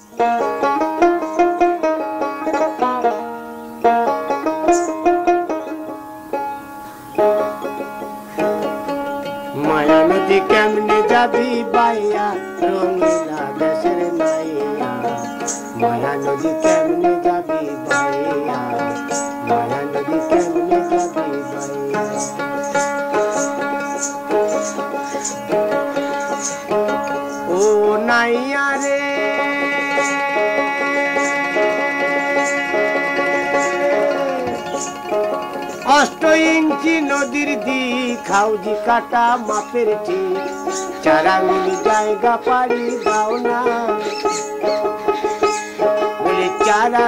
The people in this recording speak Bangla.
মায়া নদী কেমনে যাবি বাইয়া রঙিলা দেশের মাইয়া মায়া নদী কেমনে যাবি বাইয়া মায়া নদী কেমনে যাবি বাইয়া ও নাইয়া রে অষ্ট ইঞ্চি নদীর দিক হাউজি কাটা মাপের ঠিক চারা মিলি জায়গা পাড়ি দাও না বলে চারা